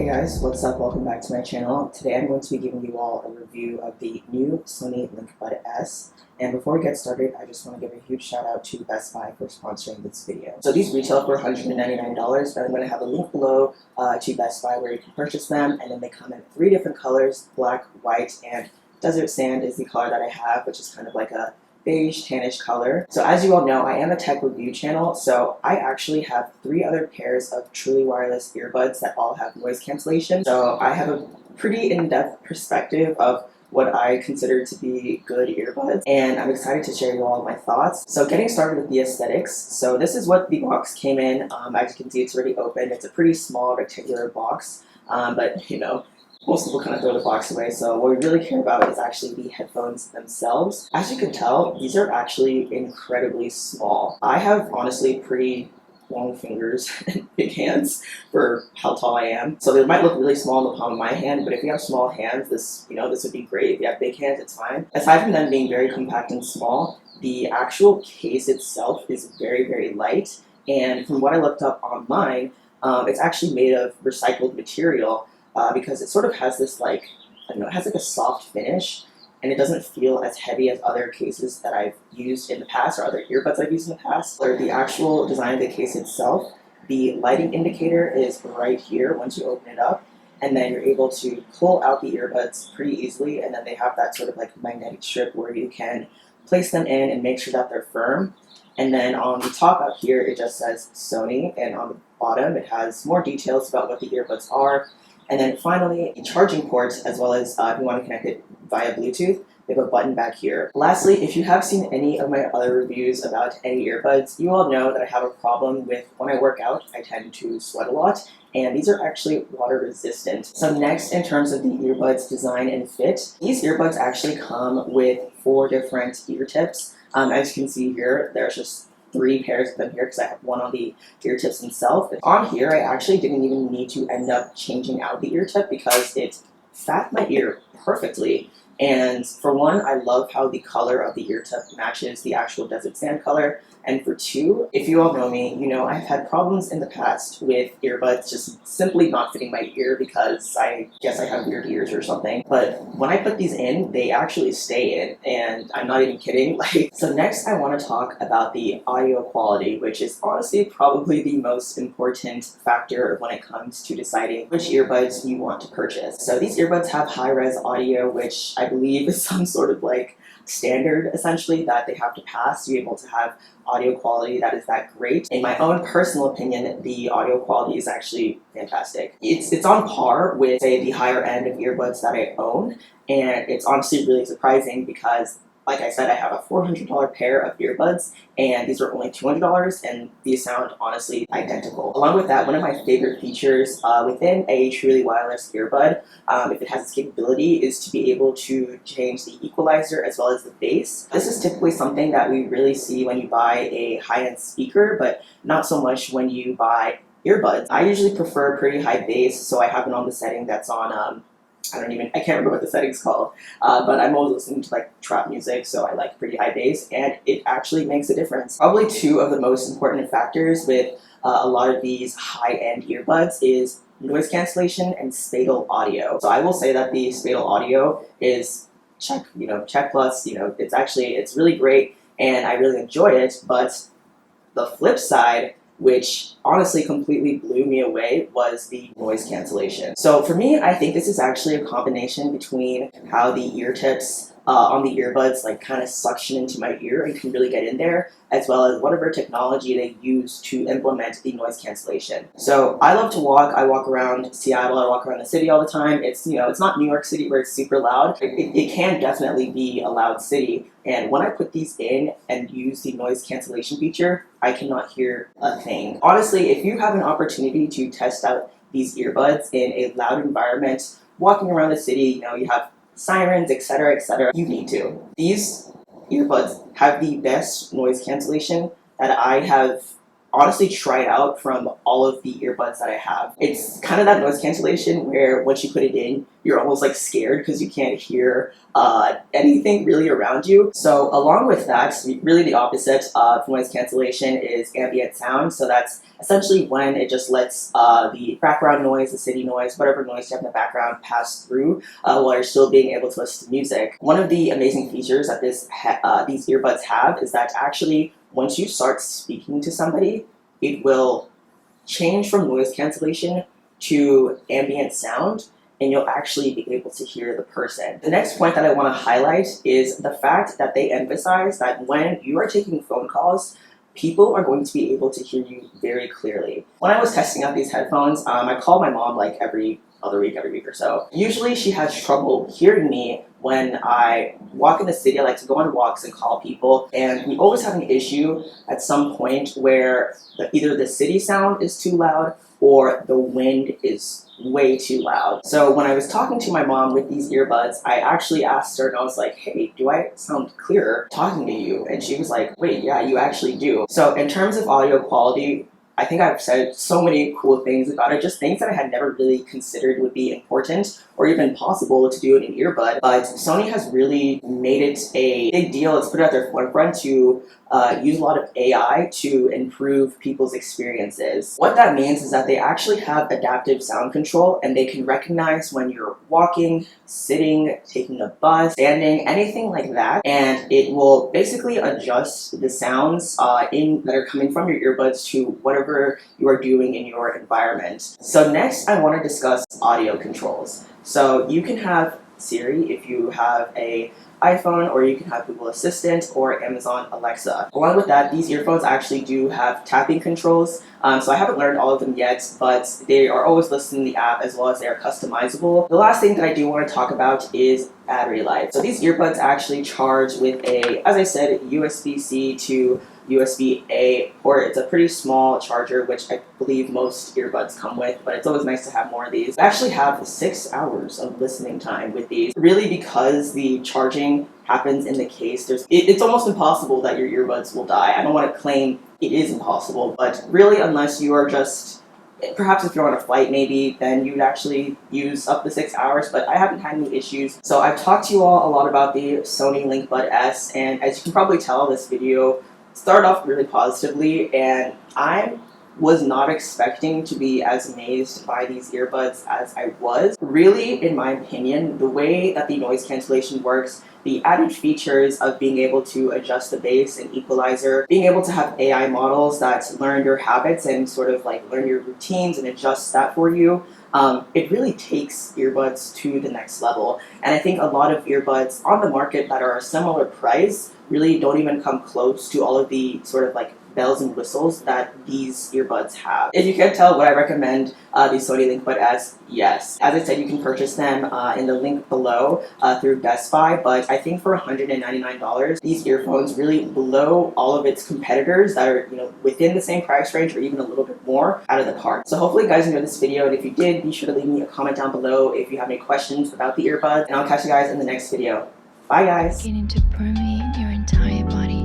guys, what's up? Welcome back to my channel. Today I'm going to be giving you all a review of the new Sony Linkbud S. And before we get started, I just want to give a huge shout out to Best Buy for sponsoring this video. So these retail for $199, but I'm going to have a link below to Best Buy where you can purchase them. And then they come in 3 different colors: black, white, and desert sand is the color that I have, which is kind of like a beige tannish color. So as you all know, I am a tech review channel, so I actually have 3 other pairs of truly wireless earbuds that all have noise cancellation. So I have a pretty in-depth perspective of what I consider to be good earbuds, and I'm excited to share you all my thoughts. So getting started with the aesthetics, so this is what the box came in. As you can see, it's already open. It's a pretty small rectangular box, but you know, most people kind of throw the box away, so what we really care about is actually the headphones themselves. As you can tell, these are actually incredibly small. I have honestly pretty long fingers and big hands for how tall I am, so they might look really small in the palm of my hand, but if you have small hands, this would be great. If you have big hands, it's fine. Aside from them being very compact and small, the actual case itself is very, very light, and from what I looked up online, it's actually made of recycled material. Because it sort of has this it has like a soft finish, and it doesn't feel as heavy as other cases that I've used in the past or other earbuds I've used in the past. Or the actual design of the case itself, the lighting indicator is right here once you open it up, and then you're able to pull out the earbuds pretty easily, and then they have that sort of like magnetic strip where you can place them in and make sure that they're firm. And then on the top out here, it just says Sony, and on the bottom it has more details about what the earbuds are. And then finally, a charging port, as well as if you want to connect it via Bluetooth, we have a button back here. Lastly, if you have seen any of my other reviews about any earbuds, you all know that I have a problem with when I work out, I tend to sweat a lot, and these are actually water resistant. So next, in terms of the Earbuds Design Fit, these earbuds actually come with 4 different ear tips. As you can see here, there's just 3 pairs of them here because I have one on the ear tips themselves. On here, I actually didn't even need to end up changing out the ear tip because it fat my ear perfectly. And for one, I love how the color of the ear tip matches the actual desert sand color. And for 2, if you all know me, you know I've had problems in the past with earbuds just simply not fitting my ear because I guess I have weird ears or something. But when I put these in, they actually stay in, and I'm not even kidding. So next I want to talk about the audio quality, which is honestly probably the most important factor when it comes to deciding which earbuds you want to purchase. So these earbuds have high-res audio, which I believe is some sort of standard essentially that they have to pass to be able to have audio quality that is that great. In my own personal opinion, the audio quality is actually fantastic. It's on par with, say, the higher end of earbuds that I own, and it's honestly really surprising because, like I said, I have a $400 pair of earbuds, and these are only $200, and these sound honestly identical. Along with that, one of my favorite features within a truly wireless earbud, if it has its capability, is to be able to change the equalizer as well as the bass. This is typically something that we really see when you buy a high-end speaker, but not so much when you buy earbuds. I usually prefer pretty high bass, so I have it on the setting that's on I can't remember what the setting's called, but I'm always listening to trap music, so I like pretty high bass, and it actually makes a difference. Probably 2 of the most important factors with a lot of these high-end earbuds is noise cancellation and spatial audio. So I will say that the spatial audio is check plus, it's really great, and I really enjoy it, but the flip side, which honestly completely blew me away, was the noise cancellation. So for me, I think this is actually a combination between how the ear tips on the earbuds kind of suction into my ear and can really get in there, as well as whatever technology they use to implement the noise cancellation. So I love to walk. I walk around Seattle. I walk around the city all the time. It's it's not New York City where it's super loud. It can definitely be a loud city. And when I put these in and use the noise cancellation feature, I cannot hear a thing. Honestly, if you have an opportunity to test out these earbuds in a loud environment, walking around the city, you have sirens, etc., you need to. These earbuds have the best noise cancellation that I have honestly tried out from all of the earbuds that I have. It's kind of that noise cancellation where once you put it in, you're almost like scared because you can't hear anything really around you. So along with that, really the opposite of noise cancellation is ambient sound. So that's essentially when it just lets the background noise, the city noise, whatever noise you have in the background pass through while you're still being able to listen to music. One of the amazing features that these earbuds have is that actually once you start speaking to somebody, it will change from noise cancellation to ambient sound, and you'll actually be able to hear the person. The next point that I want to highlight is the fact that they emphasize that when you are taking phone calls, people are going to be able to hear you very clearly. When I was testing out these headphones, I called my mom like every week or so. Usually she has trouble hearing me when I walk in the city. I like to go on walks and call people, and we always have an issue at some point where either the city sound is too loud or the wind is way too loud. So when I was talking to my mom with these earbuds, I actually asked her and I was like, hey, do I sound clearer talking to you? And she was like, wait, yeah, you actually do. So in terms of audio quality, I think I've said so many cool things about it, just things that I had never really considered would be important or even possible to do in an earbud. But Sony has really made it a big deal. It's put it at their forefront to use a lot of AI to improve people's experiences. What that means is that they actually have adaptive sound control, and they can recognize when you're walking, sitting, taking a bus, standing, anything like that, and it will basically adjust the sounds that are coming from your earbuds to whatever you are doing in your environment. So next, I want to discuss audio controls. So you can have Siri if you have an iPhone, or you can have Google Assistant or Amazon Alexa. Along with that, these earphones actually do have tapping controls. So I haven't learned all of them yet, but they are always listed in the app, as well as they are customizable. The last thing that I do want to talk about is battery life. So these earbuds actually charge with a, as I said, USB-C to USB-A port. It's a pretty small charger, which I believe most earbuds come with, but it's always nice to have more of these. I actually have 6 hours of listening time with these. Really, because the charging happens in the case, it's almost impossible that your earbuds will die. I don't want to claim it is impossible, but really, unless you are just, perhaps if you're on a flight maybe, then you'd actually use up to 6 hours, but I haven't had any issues. So I've talked to you all a lot about the Sony Linkbud S, and as you can probably tell, this video started off really positively, and I was not expecting to be as amazed by these earbuds as I was. Really, in my opinion, the way that the noise cancellation works, the added features of being able to adjust the bass and equalizer, being able to have AI models that learn your habits and sort of like learn your routines and adjust that for you, it really takes earbuds to the next level. And I think a lot of earbuds on the market that are a similar price really don't even come close to all of the sort of like bells and whistles that these earbuds have. If you can't tell, would I recommend the Sony Linkbud S? Yes. As I said, you can purchase them in the link below through Best Buy, but I think for $199, these earphones really blow all of its competitors that are, within the same price range or even a little bit more out of the park. So hopefully you guys enjoyed this video, and if you did, be sure to leave me a comment down below if you have any questions about the earbuds, and I'll catch you guys in the next video. Bye guys! Beginning to permeate your entire body.